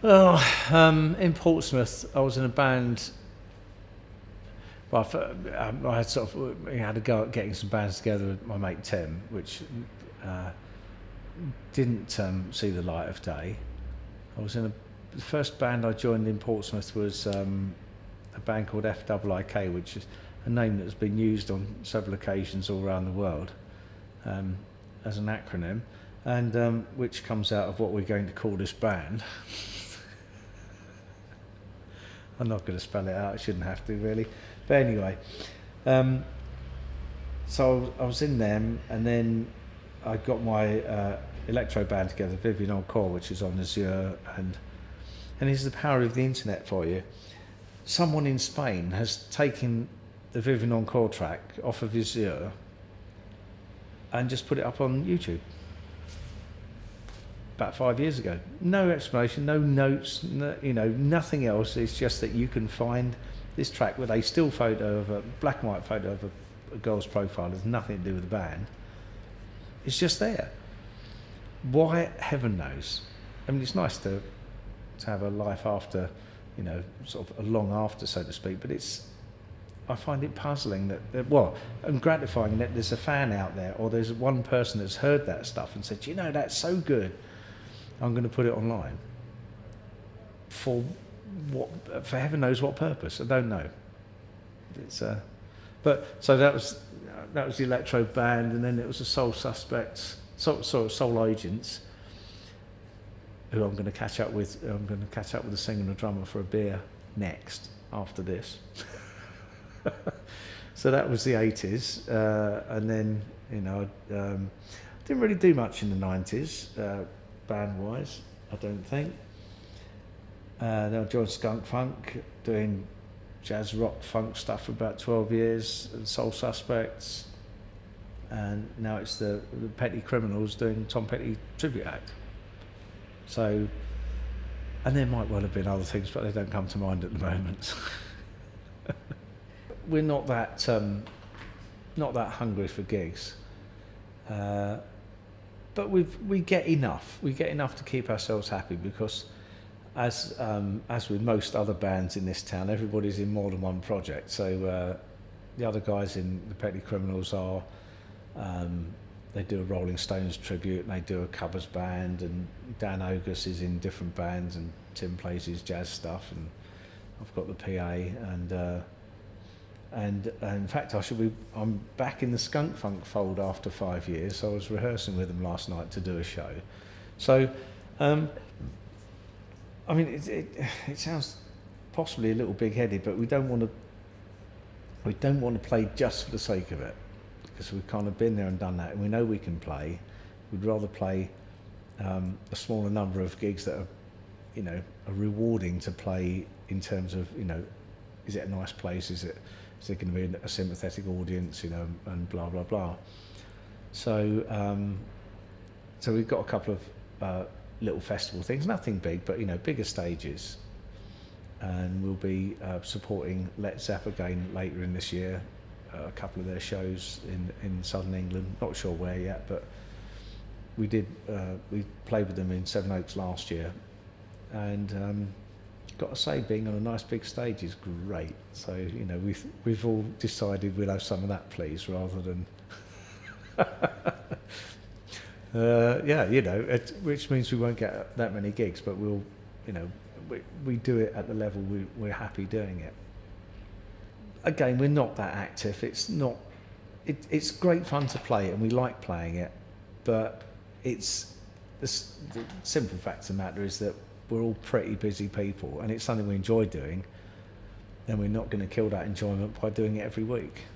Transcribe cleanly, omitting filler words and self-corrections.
In Portsmouth, I was in a band. Well, I had had a go at getting some bands together with my mate Tim, which didn't see the light of day. I was in the first band I joined in Portsmouth was a band called FIIK, which is a name that's been used on several occasions all around the world as an acronym, and which comes out of what we're going to call this band. I'm not going to spell it out, I shouldn't have to really. But anyway, so I was in them, and then I got my electro band together, Vivian Encore, which is on Azure, and here's the power of the internet for you. Someone in Spain has taken the Vivian Encore track off of Azure and just put it up on YouTube. About 5 years ago. No explanation, no notes, nothing else. It's just that you can find this track with a still photo of a black and white photo of a girl's profile. There's nothing to do with the band. It's just there. Why? Heaven knows. I mean, it's nice to have a life after, sort of a long after, so to speak. But I find it puzzling and gratifying that there's a fan out there, or there's one person that's heard that stuff and said, that's so good. I'm going to put it online. For heaven knows what purpose. I don't know. It's so that was the electro band, and then it was the Soul Suspects, Soul Agents, who I'm going to catch up with. I'm going to catch up with the singer and the drummer for a beer next after this. So that was the 80s, and then didn't really do much in the 90s. Band-wise, I don't think. Then I joined Skunk Funk, doing jazz rock funk stuff for about 12 years, and Soul Suspects, and now it's the Petty Criminals doing Tom Petty tribute act. So, and there might well have been other things, but they don't come to mind at the moment. We're not that hungry for gigs. But we get enough. We get enough to keep ourselves happy, because, as with most other bands in this town, everybody's in more than one project. So the other guys in the Petty Criminals are they do a Rolling Stones tribute, and they do a covers band, and Dan Ogus is in different bands, and Tim plays his jazz stuff, and I've got the PA, and in fact, I'm back in the Skunk Funk fold after 5 years. So I was rehearsing with them last night to do a show. So, I mean, it sounds possibly a little big-headed, but we don't want to play just for the sake of it, because we've kind of been there and done that, and we know we can play. We'd rather play a smaller number of gigs that are rewarding to play in terms of, is it a nice place? Is there going to be a sympathetic audience, and blah, blah, blah. So we've got a couple of little festival things, nothing big, but, bigger stages. And we'll be supporting Let's Zap Again later in this year, a couple of their shows in southern England. Not sure where yet, but we played with them in Sevenoaks last year. And got to say, being on a nice big stage is great. So we've all decided we'll have some of that, please, rather than which means we won't get that many gigs, but we'll we do it at the level we're happy doing it. Again, we're not that active. It's great fun to play, and we like playing it, but it's the simple fact of the matter is that we're all pretty busy people, and it's something we enjoy doing, and we're not going to kill that enjoyment by doing it every week.